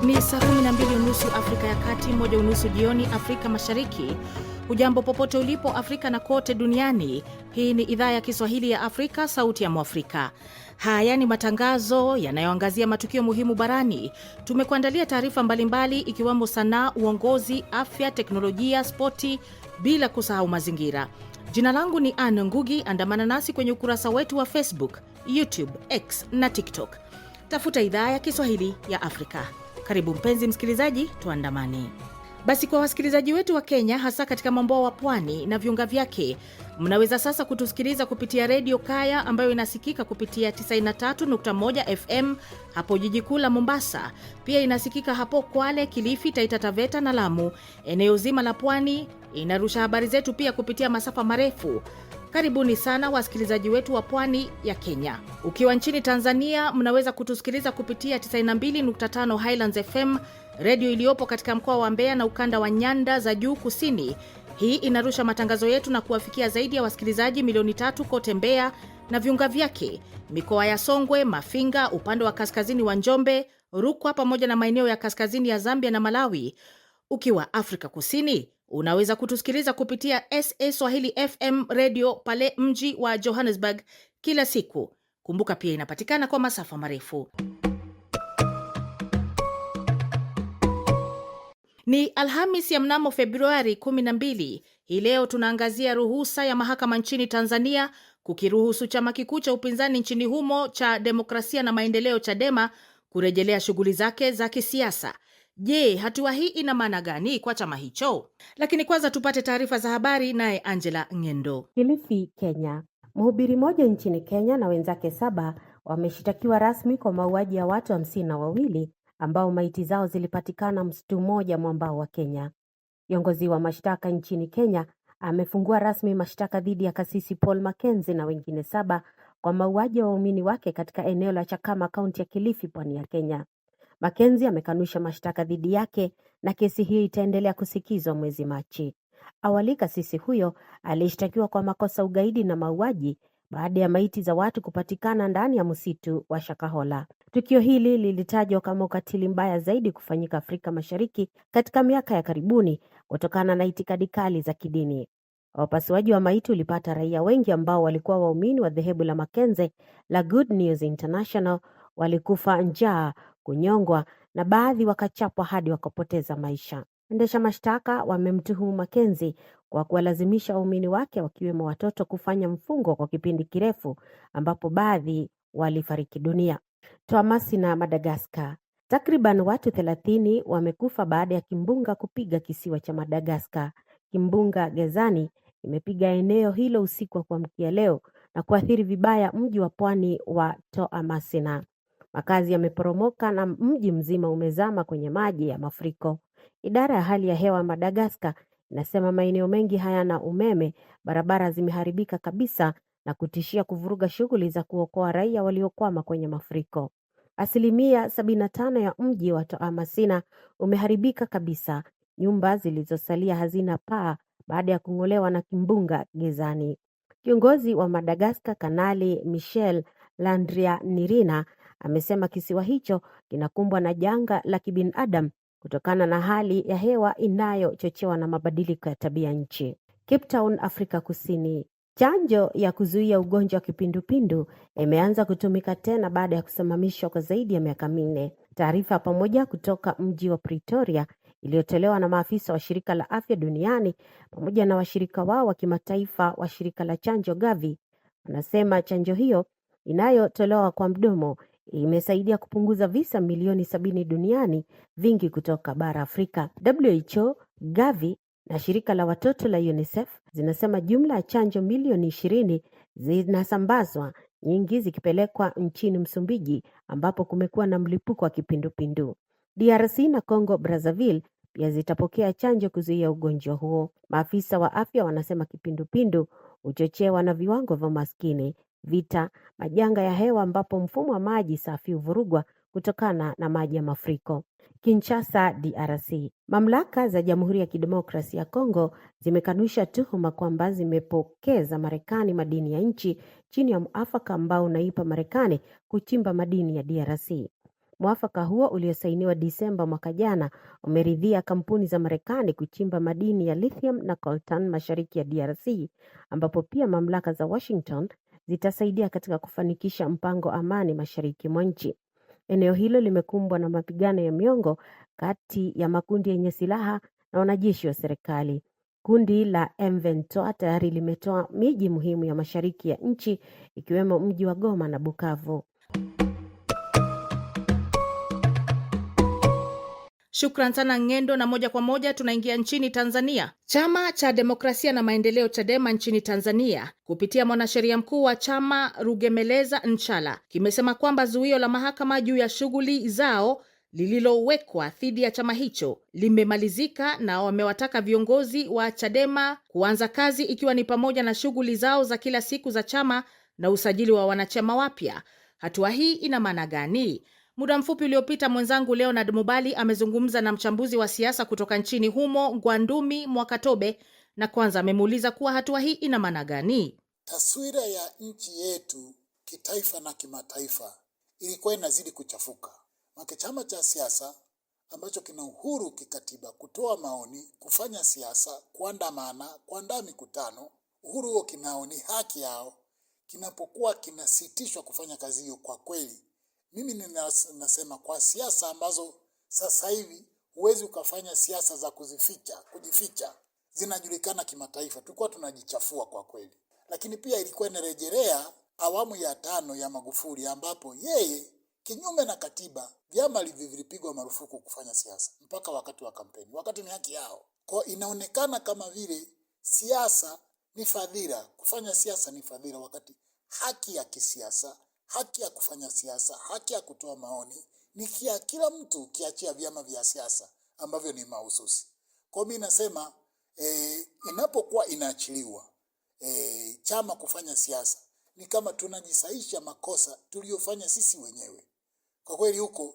Ni saa 12:30 Afrika ya Kati, 1:30 jioni Afrika Mashariki. Hujambo popote ulipo Afrika na kote duniani. Hii ni idhaa ya Kiswahili ya Afrika, sauti ya Mwafrika. Haya ni matangazo yanayoangazia matukio muhimu barani. Tumekuandalia taarifa mbalimbali ikiwemo sanaa, uongozi, afya, teknolojia, spoti, bila kusahau mazingira. Jina langu ni Anne Ngugi. Andamana nasi kwenye ukurasa wetu wa Facebook, YouTube, X na TikTok. Tafuta idhaa ya Kiswahili ya Afrika. Karibu mpenzi msikilizaji, tuandamane. Basi kwa wasikilizaji wetu wa Kenya, hasa katika mwambao wa pwani na viunga vyake, mnaweza sasa kutusikiliza kupitia redio Kaya ambayo inasikika kupitia 93.1 FM hapo jiji kuu la Mombasa. Pia inasikika hapo Kwale, Kilifi, Taita Taveta na Lamu. Eneo zima la pwani inarusha habari zetu pia kupitia masafa marefu. Karibuni sana wasikilizaji wetu wa pwani ya Kenya. Ukiwa nchini Tanzania, mnaweza kutusikiliza kupitia 92.5 Highlands FM, redio iliyopo katika mkoa wa Mbeya na ukanda wa nyanda za juu kusini. Hii inarusha matangazo yetu na kuwafikia zaidi ya wasikilizaji milioni 3 kote Mbeya na viunga vyake, mikoa ya Songwe, Mafinga, upande wa kaskazini wa Njombe, Rukwa pamoja na maeneo ya kaskazini ya Zambia na Malawi. Ukiwa Afrika Kusini, unaweza kutusikiliza kupitia SA Swahili FM radio pale mji wa Johannesburg kila siku. Kumbuka pia inapatikana kwa masafa marefu. Ni Alhamis ya mnamo Februari 12. Hii leo tunaangazia ruhusa ya mahakama nchini Tanzania kukiruhusu chama kikuu cha upinzani nchini humo cha Demokrasia na Maendeleo Chadema kurejelea shughuli zake za kisiasa. Je, hatua hii ina maana gani kwa chama hicho? Lakini kwanza tupate taarifa za habari naye Angela Ngendo. Kilifi, Kenya. Mhubiri mmoja nchini Kenya na wenzake 7 wameshitakiwa rasmi kwa mauaji ya watu 52 ambao maiti zao zilipatikana msitu mmoja mwambao wa Kenya. Kiongozi wa mashtaka nchini Kenya amefungua rasmi mashtaka dhidi ya kasisi Paul Mackenzie na wengine 7 kwa mauaji ya waumini wake katika eneo la Chakama, kaunti ya Kilifi, pwani ya Kenya. Mackenzie amekanusha mashtaka dhidi yake na kesi hiyo itaendelea kusikizwa mwezi Machi. Awali kasisi huyo alishtakiwa kwa makosa ugaidi na mauaji baada ya maiti za watu kupatikana ndani ya msitu wa Shakahola. Tukio hili lilitajwa kama ukatili mbaya zaidi kufanyika Afrika Mashariki katika miaka ya karibuni kutokana na itikadi kali za kidini. Wapasuaji wa maiti ulipata raia wengi ambao walikuwa waumini wa dhehebu la Mackenzie la Good News International walikufa njaa, kunyongwa na baadhi wakachapwa hadi wakapoteza maisha. Endesha mashtaka wamemtuhumu Mackenzie kwa kuwalazimisha waumini wake wakiwemo watoto kufanya mfungo kwa kipindi kirefu ambapo baadhi walifariki dunia. Thomas na Madagascar. Takriban watu 30 wamekufa baada ya kimbunga kupiga kisiwa cha Madagascar. Kimbunga Gezani imepiga eneo hilo usiku wa kuamkia leo na kuathiri vibaya mji wa pwani wa Toamasina. Makazi yameporomoka na mji mzima umezama kwenye maji ya mafuriko. Idara ya hali ya hewa Madagascar inasema maeneo mengi hayana umeme, barabara zimeharibika kabisa na kutishia kuvuruga shughuli za kuokoa raia waliokwama kwenye mafuriko. 75% ya mji wa Toamasina umeharibika kabisa. Nyumba zilizosalia hazina paa baada ya kung'olewa na kimbunga Gezani. Kiongozi wa Madagascar, Kanali Michel Landrianirina, amesema kisiwa hicho kinakumbwa na janga la kibinadamu kutokana na hali ya hewa inayochochewa na mabadiliko ya tabia nchi. Cape Town, Afrika Kusini. Chanjo ya kuzuia ugonjwa wa kipindupindu imeanza kutumika tena baada ya kusimamishwa kwa zaidi ya miaka 4. Taarifa pamoja kutoka mji wa Pretoria iliyotolewa na maafisa wa shirika la afya duniani pamoja na washirika wao wa kimataifa wa shirika la chanjo Gavi wanasema chanjo hiyo inayotolewa kwa mdomo imesaidia kupunguza visa milioni 70 duniani, vingi kutoka bara Afrika. WHO, Gavi na shirika la watoto la UNICEF zinasema jumla ya chanjo milioni 20 zinasambazwa, nyingi zikipelekwa nchini Msumbiji ambapo kumekuwa na mlipuko wa kipindupindu. DRC na Congo Brazzaville pia zitapokea chanjo kuzuia ugonjwa huo. Maafisa wa afya wanasema kipindupindu huchochewa na viwango vya maskini, vita, majanga ya hewa ambapo mfumo wa maji safi huvurugwa kutokana na maji ya mafuriko. Kinshasa, DRC. Mamlaka za Jamhuri ya Kidemokrasia ya Kongo zimekanusha tuhuma kwamba zimepokeza Marekani madini ya nchi chini ya muafaka ambao unaipa Marekani kuchimba madini ya DRC. Mwafaka huo uliosainiwa Disemba mwaka jana umeridhia kampuni za Marekani kuchimba madini ya lithium na coltan mashariki ya DRC, ambapo pia mamlaka za Washington zitasaidia katika kufanikisha mpango amani mashariki mwa nchi. Eneo hilo limekumbwa na mapigano ya miongo kati ya makundi yenye silaha na wanajeshi wa serikali. Kundi la M23 tayari limetoa miji muhimu ya mashariki ya nchi ikiwemo mji wa Goma na Bukavu. Shukran sana Ng'endo, na moja kwa moja tunaingia nchini Tanzania. Chama cha Demokrasia na Maendeleo Chadema nchini Tanzania kupitia mwanasheria mkuu wa chama Rugemeleza Nchala kimesema kwamba zuio la mahakama juu ya shughuli zao lililowekwa dhidi ya chama hicho limemalizika, na wamewataka viongozi wa Chadema kuanza kazi ikiwa ni pamoja na shughuli zao za kila siku za chama na usajili wa wanachama wapya. Hatua hii ina maana gani? Muda mfupi uliopita mwenzangu Leonard Mubali amezungumza na mchambuzi wa siasa kutoka nchini humo Gwandumi Mwakatobe, na kwanza amemuuliza kuwa hatua hii ina maana gani. Taswira ya nchi yetu kitaifa na kimataifa ilikuwa inazidi kuchafuka. Maka chama cha siasa ambacho kina uhuru kikatiba kutoa maoni, kufanya siasa, kuandamana, kuandaa mikutano, uhuru huo kinao, ni haki yao. Kinapokuwa kinasitishwa kufanya kazi hiyo, kwa kweli mimi ninasema kwa siasa ambazo sasa hivi huwezi ukafanya siasa za kujificha, zinajulikana kimataifa, tulikuwa tunajichafua kwa kweli. Lakini pia ilikuwa inarejelea awamu ya 5 ya Magufuli, ambapo yeye kinyume na katiba vyama vilipigwa marufuku kufanya siasa mpaka wakati wa kampeni, wakati ni haki yao. Kwa inaonekana kama vile siasa ni fadhila, kufanya siasa ni fadhila, wakati haki ya kisiasa, haki ya kufanya siasa, haki ya kutoa maoni ni kia kila mtu, kiachia vyama vya siasa ambavyo ni mahususi. Kwa mimi nasema inapokuwa inaachiliwa chama kufanya siasa, ni kama tunajisaisha makosa tuliyofanya sisi wenyewe. Kwa kweli huko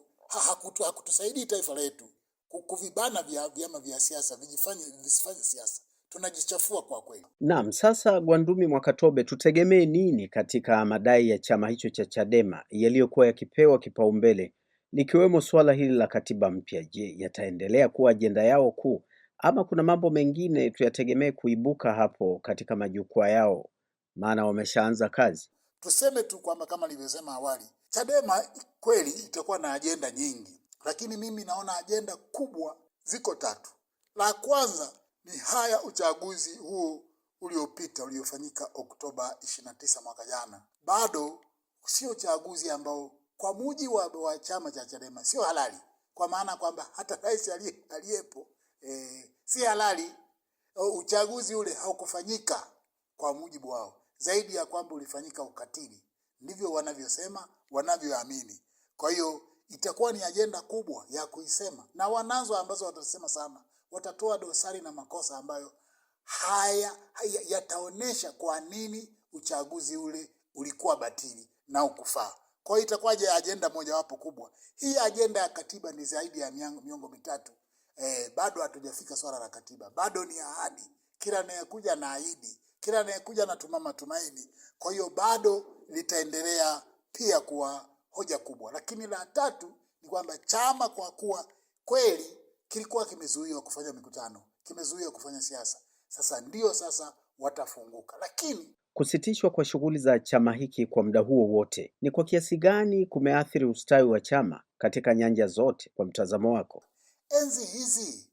hakutusaidii taifa letu kuvibana vyama vya siasa visifanye siasa. Tunajichafua kwa kweli. Naam, sasa Gwandumi Mwakatobe, tutegemee nini katika madai ya chama hicho cha Chadema yaliyokuwa yakipewa kipaumbele, likiwemo swala hili la katiba mpya? Je, yataendelea kuwa ajenda yao kuu, ama kuna mambo mengine tuyategemee kuibuka hapo katika majukwaa yao, maana wameshaanza kazi? Tuseme tu kwamba kama nilivyosema awali, Chadema kweli itakuwa na ajenda nyingi, lakini mimi naona ajenda kubwa ziko 3. La kwanza ni haya uchaguzi huu uliofanyika Oktoba 29 mwaka jana. Bado sio uchaguzi ambao kwa mujibu wa chama cha Chadema sio halali, kwa maana kwamba hata rais aliyepo si halali. Uchaguzi ule haukufanyika kwa mujibu wao, zaidi ya kwamba ulifanyika ukatili. Ndivyo wanavyosema, wanavyoamini. Kwa hiyo itakuwa ni ajenda kubwa ya kuisema, na wanazo ambazo watasema sana, watatoa dosari na makosa ambayo yataonesha kwa nini uchaguzi ule ulikuwa batili na ukufaa. Kwa hiyo itakuwa ajenda moja wapo kubwa. Hii ajenda ya katiba ni zaidi ya miongo 3. Bado hatujafika swala la katiba. Bado ni ahadi. Kila anayekuja na ahidi, kila anayekuja na matumaini. Kwa hiyo bado litaendelea pia kuwa hoja kubwa. Lakini la 3 ni kwamba chama kwa kuwa kweli kilikuwa kimezuiwa kufanya mikutano, kimezuiwa kufanya siasa, sasa watafunguka. Lakini kusitishwa kwa shughuli za chama hiki kwa muda huo wote ni kwa kiasi gani kumeathiri ustawi wa chama katika nyanja zote kwa mtazamo wako? Enzi hizi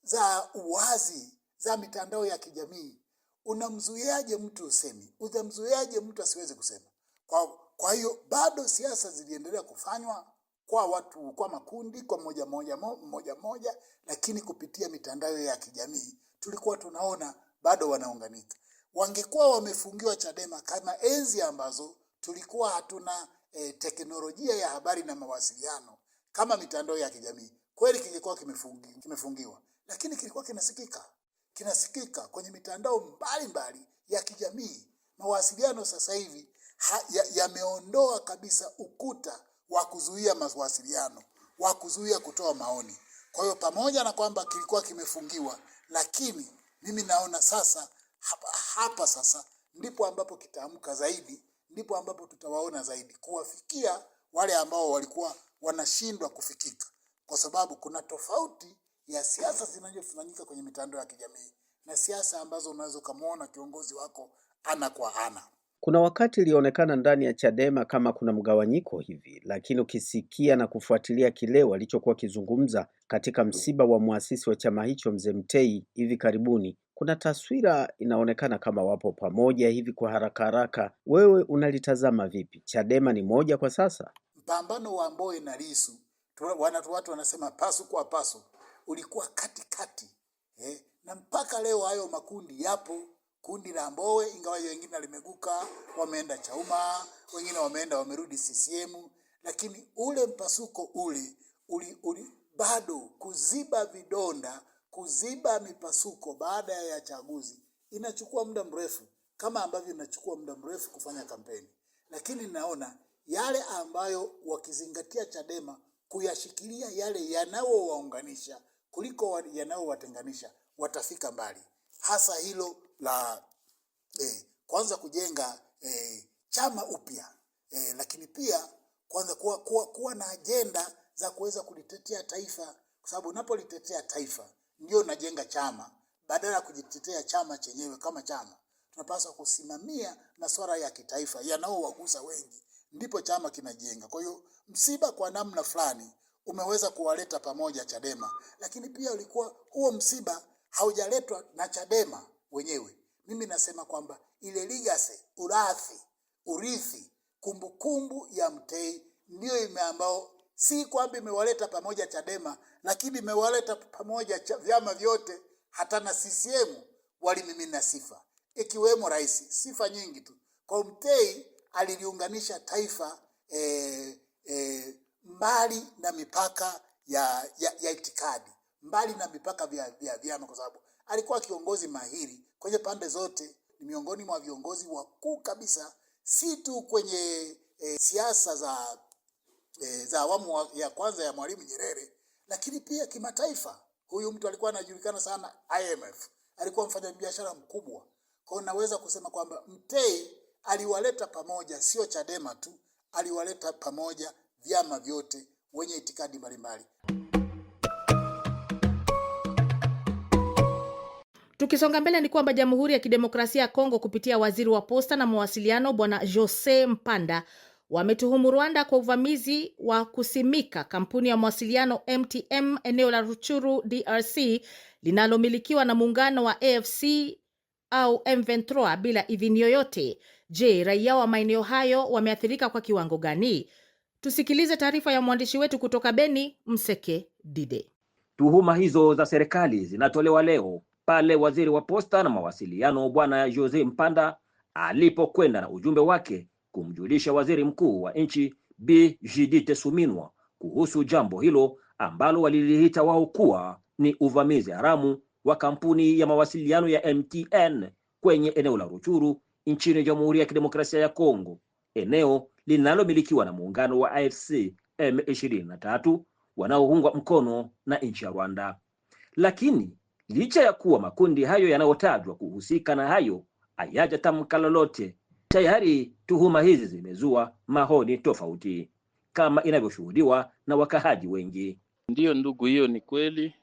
za uwazi za mitandao ya kijamii, unamzuiaje mtu usemi? Unamzuiaje mtu asiweze kusema? Kwa hiyo bado siasa ziliendelea kufanywa kwa watu, kwa makundi, kwa moja, lakini kupitia mitandao ya kijamii tulikuwa tunaona bado wanaunganika. Wangekuwa wamefungiwa Chadema kama enzi ambazo tulikuwa hatuna teknolojia ya habari na mawasiliano kama mitandao ya kijamii, kweli kingekuwa kimefungiwa, lakini kilikuwa kinasikika kwenye mitandao mbalimbali ya kijamii. Mawasiliano sasa hivi yameondoa kabisa ukuta wa kuzuia mawasiliano, wa kuzuia kutoa maoni. Kwa hiyo pamoja na kwamba kilikuwa kimefungiwa, lakini mimi naona sasa hapa sasa ndipo ambapo kitaamka zaidi, ndipo ambapo tutawaona zaidi, kuwafikia wale ambao walikuwa wanashindwa kufikika, kwa sababu kuna tofauti ya siasa zinazofanyika kwenye mitandao ya kijamii na siasa ambazo unaweza kumuona kiongozi wako ana kwa ana. Kuna wakati ilionekana ndani ya Chadema kama kuna mgawanyiko hivi, lakini ukisikia na kufuatilia kile walichokuwa kizungumza katika msiba wa muasisi wa chama hicho Mzee Mtei hivi karibuni, kuna taswira inaonekana kama wapo pamoja hivi kwa haraka haraka. Wewe unalitazama vipi? Chadema ni moja kwa sasa? Mpambano wa Mbowe na Lissu, watu wanasema pasu kwa pasu, ulikuwa katikati na mpaka leo hayo makundi yapo. Kundi la Mbowe ingawa wengine limeguka, wameenda Chauma, wengine wamerudi CCM, lakini ule mpasuko uli bado kuziba vidonda, kuziba mipasuko baada ya chaguzi inachukua muda mrefu, kama ambavyo inachukua muda mrefu kufanya kampeni. Lakini naona yale ambayo wakizingatia Chadema kuyashikilia yale yanayowaunganisha kuliko yanayowatenganisha, watafika mbali. Hasa hilo la kwanza kujenga chama upya, lakini pia kwanza kuwa na agenda za kuweza kulitetea taifa, kwa sababu unapolitetea taifa ndio unajenga chama. Badala ya kujitetea chama chenyewe kama chama, tunapaswa kusimamia masuala ya kitaifa yanayowagusa wengi, ndipo chama kinajenga. Kwa hiyo msiba kwa namna fulani umeweza kuwaleta pamoja Chadema, lakini pia ulikuwa huo msiba haujaletwa na Chadema wenyewe. Mimi nasema kwamba ile legacy, urithi, kumbukumbu ya Mtei ndio ambao si kwamba imewaleta pamoja Chadema, lakini imewaleta pamoja vyama vyote. Hata na CCM walimimina sifa, ikiwemo rais, sifa nyingi tu. Kwa Mtei aliliunganisha taifa mbali na mipaka ya itikadi, mbali na mipaka vya vyama, kwa sababu alikuwa kiongozi mahiri kwenye pande zote. Ni miongoni mwa viongozi wakuu kabisa, si tu kwenye siasa za awamu ya kwanza ya Mwalimu Nyerere, lakini pia kimataifa. Huyu mtu alikuwa anajulikana sana IMF, alikuwa mfanyabiashara mkubwa. Kwa hiyo naweza kusema kwamba Mtei aliwaleta pamoja, sio Chadema tu, aliwaleta pamoja vyama vyote wenye itikadi mbalimbali. Tukisonga mbele ni kwamba Jamhuri ya Kidemokrasia ya Kongo kupitia waziri wa posta na mawasiliano Bwana Jose Mpanda wametuhumu Rwanda kwa uvamizi wa kusimika kampuni ya mawasiliano MTM eneo la Ruchuru DRC linalomilikiwa na muungano wa AFC au M23 bila idhini yoyote. Je, raia wa maeneo hayo wameathirika kwa kiwango gani? Tusikilize taarifa ya mwandishi wetu kutoka Beni, Mseke Dide. Tuhuma hizo za serikali zinatolewa leo pale waziri wa posta na mawasiliano Bwana Jose Mpanda alipokwenda na ujumbe wake kumjulisha waziri mkuu wa nchi Bi Judith Suminwa kuhusu jambo hilo ambalo waliliita wao kuwa ni uvamizi haramu wa kampuni ya mawasiliano ya MTN kwenye eneo la Ruchuru nchini Jamhuri ya Kidemokrasia ya Kongo, eneo linalomilikiwa na muungano wa AFC M23 wanaoungwa mkono na nchi ya Rwanda. Lakini licha ya kuwa makundi hayo yanayotajwa kuhusika na hayo hayajatamka lolote, tayari tuhuma hizi zimezua maoni tofauti kama inavyoshuhudiwa na wakahaji wengi. Ndiyo ndugu, hiyo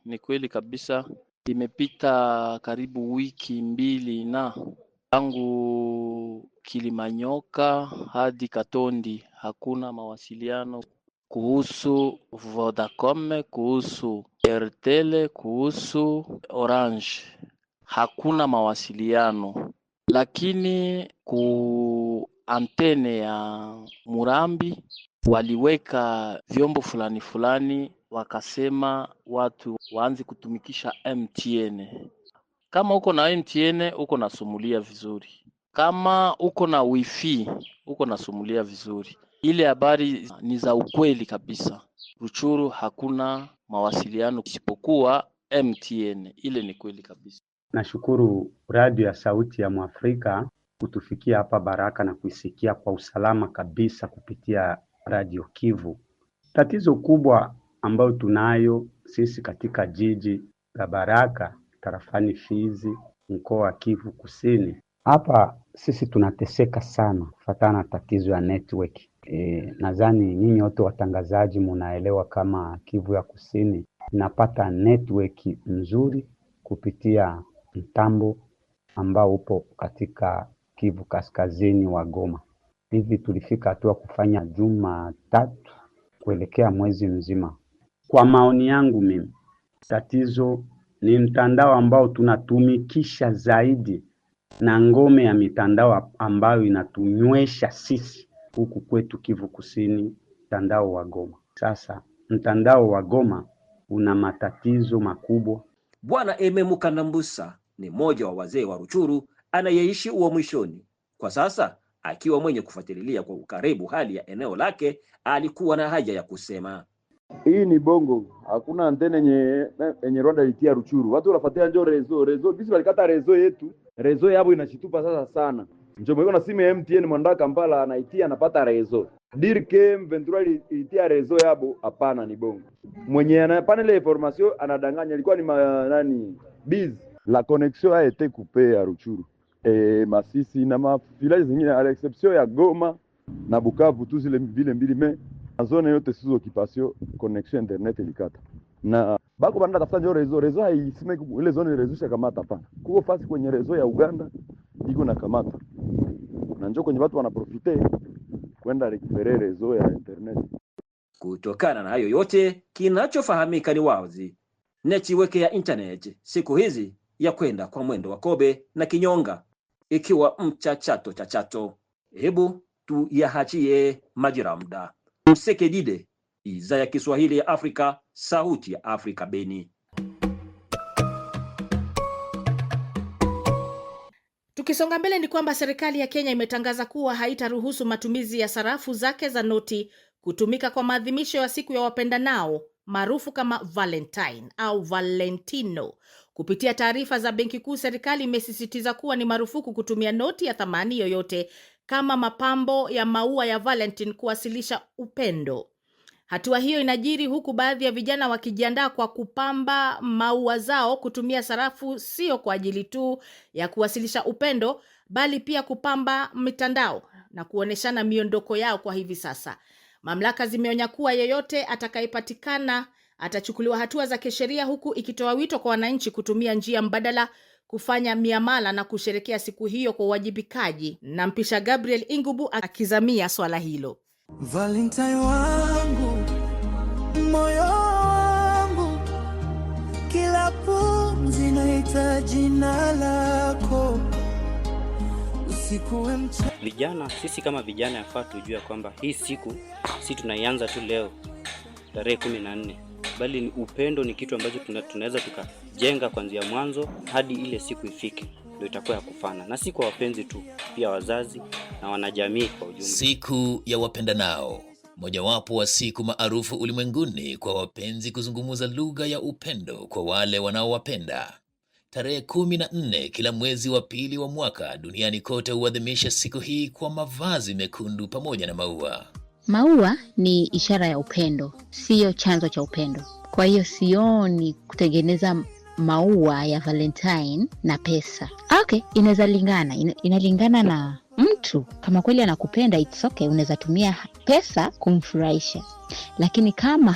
ni kweli kabisa. Imepita karibu wiki mbili na tangu Kilimanyoka hadi Katondi hakuna mawasiliano kuhusu Vodacom, kuhusu Airtel, kuhusu Orange. Hakuna mawasiliano, lakini ku antene ya Murambi waliweka vyombo fulani wakasema watu waanze kutumikisha MTN. Kama uko na MTN uko nasumulia vizuri, kama uko na wifi uko nasumulia vizuri. Ile habari ni za ukweli kabisa. Ruchuru hakuna mawasiliano isipokuwa MTN, ile ni kweli kabisa. Nashukuru radio ya Sauti ya Mwafrika kutufikia hapa Baraka na kuisikia kwa usalama kabisa kupitia Radio Kivu. Tatizo kubwa ambayo tunayo sisi katika jiji la Baraka, tarafani Fizi, mkoa wa Kivu Kusini. Hapa sisi tunateseka sana kufuatana na tatizo ya network. Nadhani nyinyi wote watangazaji munaelewa kama Kivu ya Kusini inapata network nzuri kupitia mtambo ambao upo katika Kivu Kaskazini wa Goma. Hivi tulifika hatua kufanya Jumatatu kuelekea mwezi mzima. Kwa maoni yangu mimi, tatizo ni mtandao ambao tunatumikisha zaidi na ngome ya mitandao ambayo inatunywesha sisi huku kwetu Kivu Kusini, mtandao wa Goma. Sasa mtandao wa Goma una matatizo makubwa. Bwana Eme Mukandambusa ni mmoja wa wazee wa Ruchuru anayeishi uhamishoni. Kwa sasa akiwa mwenye kufuatilia kwa ukaribu hali ya eneo lake, alikuwa na haja ya kusema. Hii ni bongo, hakuna antene yenye Rwanda ilitia Ruchuru. Watu wanafuatia njo rezo, bisi walikata rezo yabo inachitupa sasa sana. Njo mweko na simu ya MTN mwanda Kampala anaitia anapata rezo. Dirke Ventura ilitia rezo yabo, hapana, ni bongo. Mwenye anapana ile information anadanganya, ilikuwa ni biz. La connexion a été coupée à Ruchuru. Masisi na mafilage zingine à l'exception ya Goma na Bukavu tu zile vile mbili me zone yote sio occupation connection internet ilikata. Na bako banda tafuta ndio rezo haisime ile zone rezo shakamata hapana. Kuko fasi kwenye rezo ya Uganda iko na kamata. Na njoo kwenye watu wanaprofite kwenda recupérer rezo ya internet. Kutokana na hayo yote, kinachofahamika ni wazi network ya internet siku hizi ya kwenda kwa mwendo wa kobe na kinyonga, ikiwa chachato. Hebu tu yahachie majira muda. Msekedide, Idhaa ya Kiswahili ya Afrika, Sauti ya Afrika, Beni. Tukisonga mbele ni kwamba serikali ya Kenya imetangaza kuwa haitaruhusu matumizi ya sarafu zake za noti kutumika kwa maadhimisho ya siku ya wapendanao maarufu kama Valentine au Valentino. Kupitia taarifa za Benki Kuu, serikali imesisitiza kuwa ni marufuku kutumia noti ya thamani yoyote kama mapambo ya maua ya Valentine kuwasilisha upendo. Hatua hiyo inajiri huku baadhi ya vijana wakijiandaa kwa kupamba maua zao kutumia sarafu, sio kwa ajili tu ya kuwasilisha upendo, bali pia kupamba mitandao na kuoneshana miondoko yao kwa hivi sasa. Mamlaka zimeonya kuwa yeyote atakayepatikana atachukuliwa hatua za kisheria, huku ikitoa wito kwa wananchi kutumia njia mbadala kufanya miamala na kusherekea siku hiyo kwa uwajibikaji. Na mpisha Gabriel Ingubu akizamia swala hilo. Valentine wangu, moyo wangu, kila pumzi inahitaji jina lako. Usikuwe vijana, sisi kama vijana yafaa tujue kwamba hii siku si tunaianza tu leo tarehe 14, bali ni upendo, ni kitu ambacho tunaweza tukajenga kuanzia mwanzo hadi ile siku ifike, ndio itakuwa ya kufana, na si kwa wapenzi tu, pia wazazi na wanajamii kwa ujumla. Siku ya wapendanao, mojawapo wa siku maarufu ulimwenguni kwa wapenzi kuzungumza lugha ya upendo kwa wale wanaowapenda. Tarehe 14 kila mwezi wa pili wa mwaka duniani kote huadhimisha siku hii kwa mavazi mekundu pamoja na maua. Maua ni ishara ya upendo, sio chanzo cha upendo. Kwa hiyo sioni kutengeneza maua ya Valentine na pesa. Okay, inaweza lingana, inalingana na mtu. Kama kweli anakupenda, it's okay, unaweza tumia pesa kumfurahisha. Lakini kama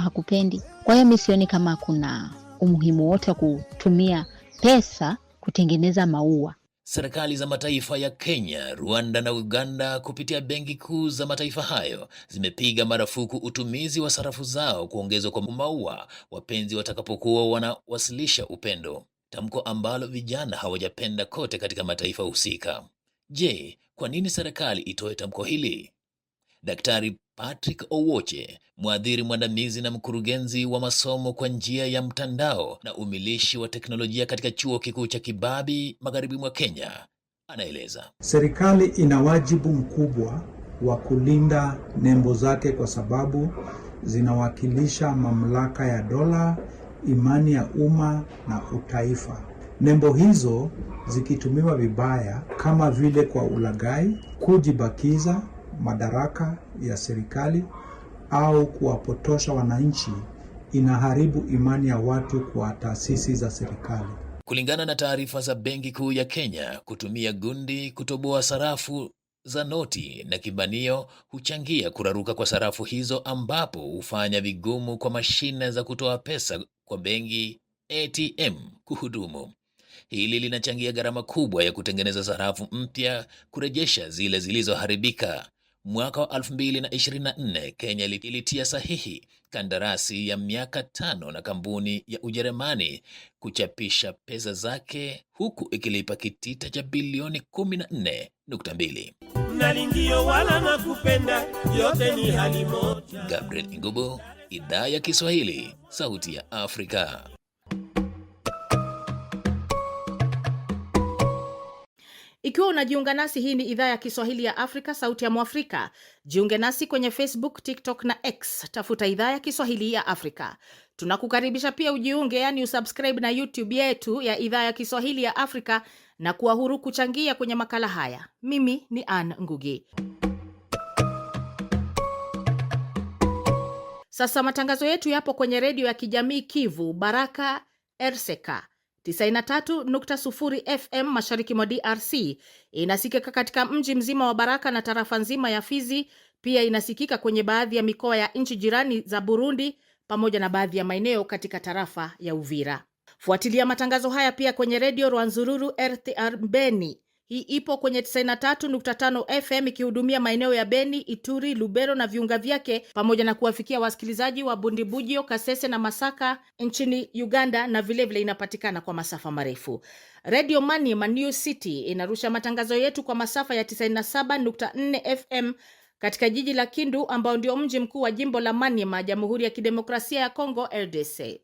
hakupendi, kwa hiyo mimi sioni kama kuna umuhimu wote wa kutumia pesa kutengeneza maua. Serikali za mataifa ya Kenya, Rwanda na Uganda kupitia benki kuu za mataifa hayo zimepiga marufuku utumizi wa sarafu zao kuongezwa kwa maua wapenzi watakapokuwa wanawasilisha upendo, tamko ambalo vijana hawajapenda kote katika mataifa husika. Je, kwa nini serikali itoe tamko hili? Daktari Patrick Owoche, mwadhiri mwandamizi na mkurugenzi wa masomo kwa njia ya mtandao na umilishi wa teknolojia katika chuo kikuu cha Kibabi magharibi mwa Kenya, anaeleza. Serikali ina wajibu mkubwa wa kulinda nembo zake kwa sababu zinawakilisha mamlaka ya dola, imani ya umma na utaifa. Nembo hizo zikitumiwa vibaya kama vile kwa ulaghai, kujibakiza madaraka ya serikali au kuwapotosha wananchi, inaharibu imani ya watu kwa taasisi za serikali. Kulingana na taarifa za Benki Kuu ya Kenya, kutumia gundi kutoboa sarafu za noti na kibanio huchangia kuraruka kwa sarafu hizo, ambapo hufanya vigumu kwa mashine za kutoa pesa kwa benki ATM kuhudumu. Hili linachangia gharama kubwa ya kutengeneza sarafu mpya, kurejesha zile zilizoharibika. Mwaka wa 2024 Kenya ilitia sahihi kandarasi ya miaka 5 na kampuni ya Ujerumani kuchapisha pesa zake, huku ikilipa kitita cha bilioni 14.2. Nalingio wala nakupenda, yote ni hali moja. Gabriel Ngubo, Idhaa ya Kiswahili, Sauti ya Afrika. Ikiwa unajiunga nasi, hii ni Idhaa ya Kiswahili ya Afrika, Sauti ya Mwafrika. Jiunge nasi kwenye Facebook, TikTok na X. Tafuta Idhaa ya Kiswahili ya Afrika. Tunakukaribisha pia ujiunge, yani usubscribe na YouTube yetu ya Idhaa ya Kiswahili ya Afrika na kuwa huru kuchangia kwenye makala haya. Mimi ni Ann Ngugi. Sasa matangazo yetu yapo kwenye redio ya kijamii Kivu, Baraka Erseka 93.0 FM mashariki mwa DRC. Inasikika katika mji mzima wa Baraka na tarafa nzima ya Fizi. Pia inasikika kwenye baadhi ya mikoa ya nchi jirani za Burundi pamoja na baadhi ya maeneo katika tarafa ya Uvira. Fuatilia matangazo haya pia kwenye redio Rwanzururu RTR Beni. Hii ipo kwenye 93.5 FM ikihudumia maeneo ya Beni, Ituri, Lubero na viunga vyake, pamoja na kuwafikia wasikilizaji wa Bundibugyo, Kasese na Masaka nchini Uganda, na vilevile inapatikana kwa masafa marefu. Radio Maniema New City inarusha matangazo yetu kwa masafa ya 97.4 FM katika jiji la Kindu, ambao ndio mji mkuu wa jimbo la Maniema, Jamhuri ya Kidemokrasia ya Kongo, RDC.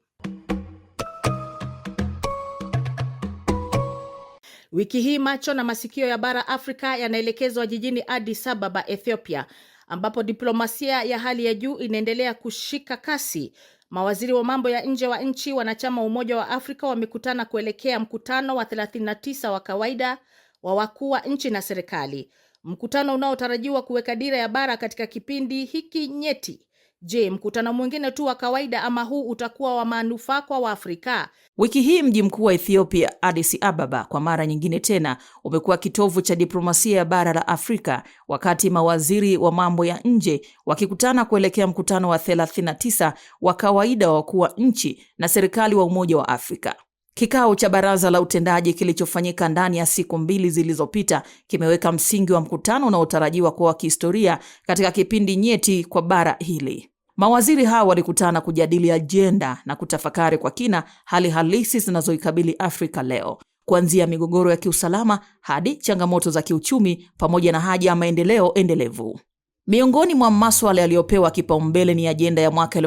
Wiki hii macho na masikio ya bara Afrika yanaelekezwa jijini Addis Ababa, Ethiopia, ambapo diplomasia ya hali ya juu inaendelea kushika kasi. Mawaziri wa mambo ya nje wa nchi wanachama Umoja wa Afrika wamekutana kuelekea mkutano wa 39 wa kawaida wa wakuu wa nchi na serikali. Mkutano unaotarajiwa kuweka dira ya bara katika kipindi hiki nyeti. Je, mkutano mwingine tu wa kawaida ama huu utakuwa wa manufaa kwa Waafrika? Wiki hii mji mkuu wa Ethiopia, Addis Ababa, kwa mara nyingine tena umekuwa kitovu cha diplomasia ya bara la Afrika, wakati mawaziri wa mambo ya nje wakikutana kuelekea mkutano wa 39 wa kawaida wa wakuu wa nchi na serikali wa Umoja wa Afrika. Kikao cha baraza la utendaji kilichofanyika ndani ya siku 2 zilizopita kimeweka msingi wa mkutano unaotarajiwa kuwa kihistoria katika kipindi nyeti kwa bara hili. Mawaziri hao walikutana kujadili ajenda na kutafakari kwa kina hali halisi zinazoikabili Afrika leo, kuanzia migogoro ya kiusalama hadi changamoto za kiuchumi pamoja na haja ya maendeleo endelevu. Miongoni mwa masuala yaliyopewa kipaumbele ni ajenda ya mwaka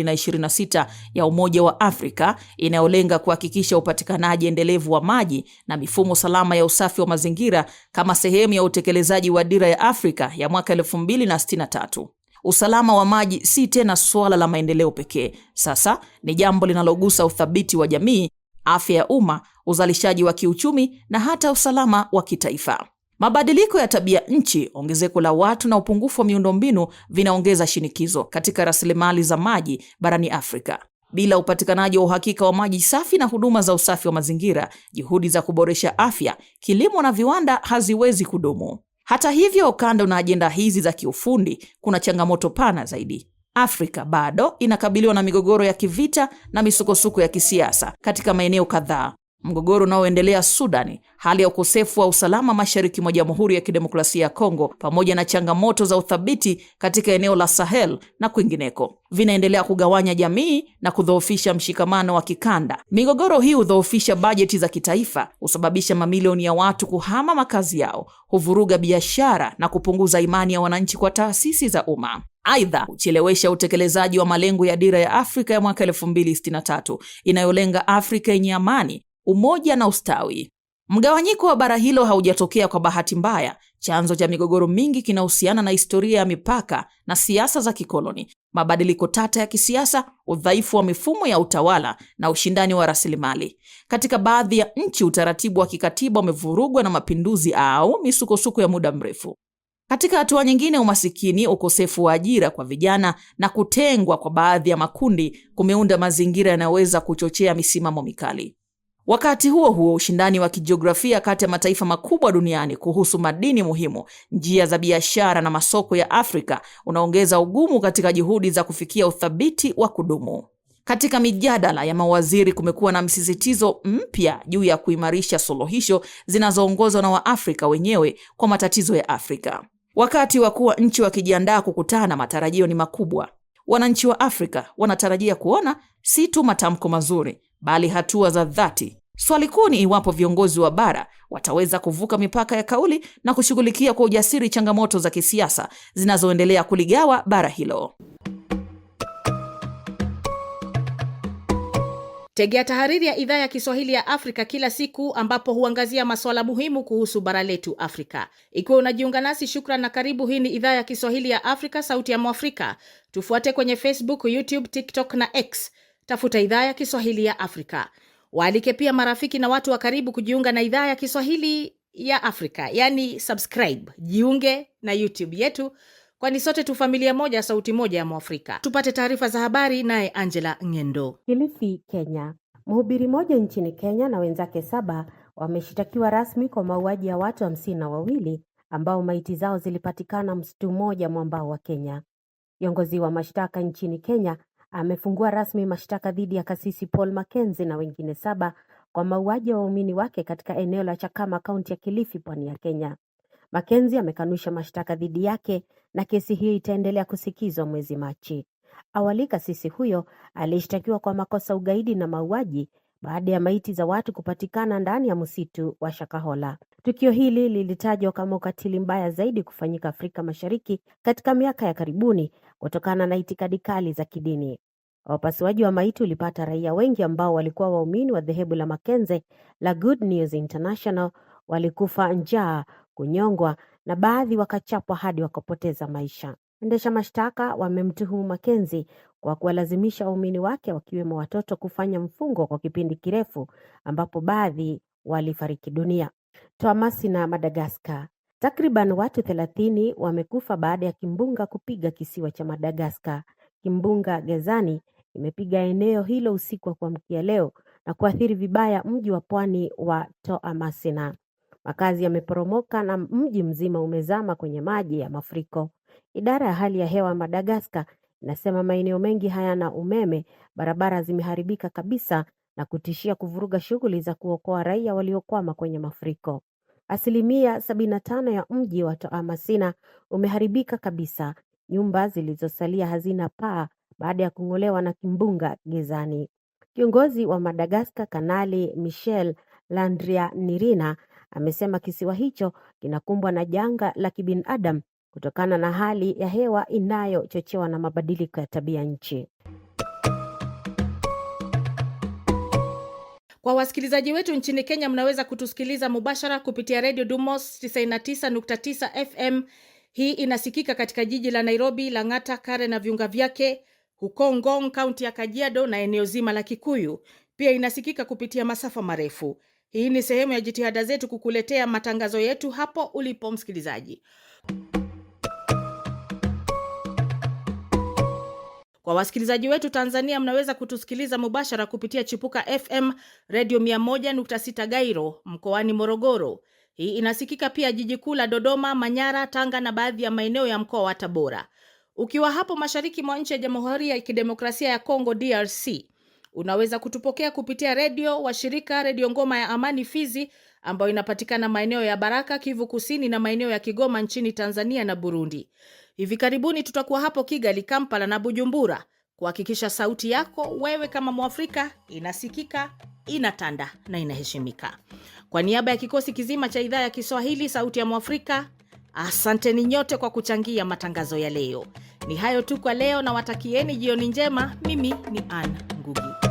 2026 ya Umoja wa Afrika inayolenga kuhakikisha upatikanaji endelevu wa maji na mifumo salama ya usafi wa mazingira kama sehemu ya utekelezaji wa dira ya Afrika ya mwaka 2063. Usalama wa maji si tena suala la maendeleo pekee. Sasa ni jambo linalogusa uthabiti wa jamii, afya ya umma, uzalishaji wa kiuchumi na hata usalama wa kitaifa. Mabadiliko ya tabia nchi, ongezeko la watu na upungufu wa miundombinu vinaongeza shinikizo katika rasilimali za maji barani Afrika. Bila upatikanaji wa uhakika wa maji safi na huduma za usafi wa mazingira, juhudi za kuboresha afya, kilimo na viwanda haziwezi kudumu. Hata hivyo, kando na ajenda hizi za kiufundi, kuna changamoto pana zaidi. Afrika bado inakabiliwa na migogoro ya kivita na misukosuko ya kisiasa katika maeneo kadhaa. Mgogoro unaoendelea Sudani, hali ya ukosefu wa usalama mashariki mwa Jamhuri ya Kidemokrasia ya Kongo, pamoja na changamoto za uthabiti katika eneo la Sahel na kwingineko, vinaendelea kugawanya jamii na kudhoofisha mshikamano wa kikanda. Migogoro hii hudhoofisha bajeti za kitaifa, husababisha mamilioni ya watu kuhama makazi yao, huvuruga biashara na kupunguza imani ya wananchi kwa taasisi za umma. Aidha, huchelewesha utekelezaji wa malengo ya dira ya Afrika ya mwaka 2063 inayolenga Afrika yenye amani, umoja na ustawi. Mgawanyiko wa bara hilo haujatokea kwa bahati mbaya. Chanzo cha migogoro mingi kinahusiana na historia ya mipaka na siasa za kikoloni, mabadiliko tata ya kisiasa, udhaifu wa mifumo ya utawala na ushindani wa rasilimali. Katika baadhi ya nchi, utaratibu wa kikatiba umevurugwa na mapinduzi au misukosuko ya muda mrefu. Katika hatua nyingine, umasikini, ukosefu wa ajira kwa vijana na kutengwa kwa baadhi ya makundi kumeunda mazingira yanayoweza kuchochea misimamo mikali. Wakati huo huo, ushindani wa kijiografia kati ya mataifa makubwa duniani kuhusu madini muhimu, njia za biashara na masoko ya Afrika unaongeza ugumu katika juhudi za kufikia uthabiti wa kudumu. Katika mijadala ya mawaziri kumekuwa na msisitizo mpya juu ya kuimarisha suluhisho zinazoongozwa na Waafrika wenyewe kwa matatizo ya Afrika. Wakati wakuu wa nchi wakijiandaa kukutana, matarajio ni makubwa. Wananchi wa Afrika wanatarajia kuona si tu matamko mazuri, bali hatua za dhati. Swali kuu ni iwapo viongozi wa bara wataweza kuvuka mipaka ya kauli na kushughulikia kwa ujasiri changamoto za kisiasa zinazoendelea kuligawa bara hilo. Tegea tahariri ya idhaa ya Kiswahili ya Afrika kila siku, ambapo huangazia masuala muhimu kuhusu bara letu Afrika. Ikiwa unajiunga nasi, shukran na karibu. Hii ni idhaa ya Kiswahili ya Afrika, sauti ya Mwafrika. Tufuate kwenye Facebook, YouTube, TikTok na X. Tafuta idhaa ya Kiswahili ya Afrika. Waalike pia marafiki na watu wa karibu kujiunga na idhaa ya Kiswahili ya Afrika, yani subscribe. Jiunge na YouTube yetu, kwani sote tu familia moja, sauti moja ya Mwafrika. Tupate taarifa za habari naye Angela Ngendo. Kilifi, Kenya. Mhubiri mmoja nchini Kenya na wenzake 7 wameshitakiwa rasmi kwa mauaji ya watu 52 ambao maiti zao zilipatikana msitu mmoja mwambao wa Kenya. Kiongozi wa mashtaka nchini Kenya amefungua rasmi mashtaka dhidi ya kasisi Paul Mackenzie na wengine 7 kwa mauaji ya waumini wake katika eneo la Chakama, kaunti ya Kilifi, pwani ya Kenya. Mackenzie amekanusha mashtaka dhidi yake na kesi hiyo itaendelea kusikizwa mwezi Machi. Awali kasisi huyo alishtakiwa kwa makosa ugaidi na mauaji baada ya maiti za watu kupatikana ndani ya msitu wa Shakahola. Tukio hili lilitajwa kama ukatili mbaya zaidi kufanyika Afrika Mashariki katika miaka ya karibuni kutokana na itikadi kali za kidini. Wapasuaji wa maiti ulipata raia wengi ambao walikuwa waumini wa dhehebu la Mackenzie la Good News International walikufa njaa, kunyongwa na baadhi wakachapwa hadi wakapoteza maisha. Endesha mashtaka wamemtuhumu Mackenzie kwa kuwalazimisha waumini wake wakiwemo watoto kufanya mfungo kwa kipindi kirefu ambapo baadhi walifariki dunia. Toamasi na Madagascar. Takriban watu 30 wamekufa baada ya kimbunga kupiga kisiwa cha Madagascar. Kimbunga Gezani imepiga eneo hilo usiku wa kuamkia leo na kuathiri vibaya mji wa pwani wa Toamasina. Makazi yameporomoka na mji mzima umezama kwenye maji ya mafuriko. Idara ya hali ya hewa Madagascar inasema maeneo mengi hayana umeme, barabara zimeharibika kabisa na kutishia kuvuruga shughuli za kuokoa raia waliokwama kwenye mafuriko. 75% ya mji wa Toamasina umeharibika kabisa. Nyumba zilizosalia hazina paa baada ya kung'olewa na kimbunga Gezani. Kiongozi wa Madagascar, Kanali Michel Landrianirina, amesema kisiwa hicho kinakumbwa na janga la kibinadamu kutokana na hali ya hewa inayochochewa na mabadiliko ya tabia nchi. Kwa wasikilizaji wetu nchini Kenya, mnaweza kutusikiliza mubashara kupitia Radio Dumos 99.9 FM. Hii inasikika katika jiji la Nairobi, Lang'ata, Kare na viunga vyake, huko Ngong, kaunti ya Kajiado na eneo zima la Kikuyu. Pia inasikika kupitia masafa marefu. Hii ni sehemu ya jitihada zetu kukuletea matangazo yetu hapo ulipo msikilizaji. Kwa wasikilizaji wetu Tanzania, mnaweza kutusikiliza mubashara kupitia Chipuka FM Radio 101.6 Gairo mkoani Morogoro. Hii inasikika pia jiji kuu la Dodoma, Manyara, Tanga na baadhi ya maeneo ya mkoa wa Tabora. Ukiwa hapo mashariki mwa nchi ya Jamhuri ya Kidemokrasia ya Kongo DRC, unaweza kutupokea kupitia redio wa shirika Radio Ngoma ya Amani Fizi, ambayo inapatikana maeneo ya Baraka, Kivu Kusini na maeneo ya Kigoma nchini Tanzania na Burundi. Hivi karibuni tutakuwa hapo Kigali, Kampala na Bujumbura kuhakikisha sauti yako wewe kama Mwafrika inasikika, inatanda na inaheshimika. Kwa niaba ya kikosi kizima cha idhaa ya Kiswahili sauti ya Mwafrika, asanteni nyote kwa kuchangia matangazo ya leo. Ni hayo tu kwa leo na watakieni jioni njema. Mimi ni Ann Ngugi.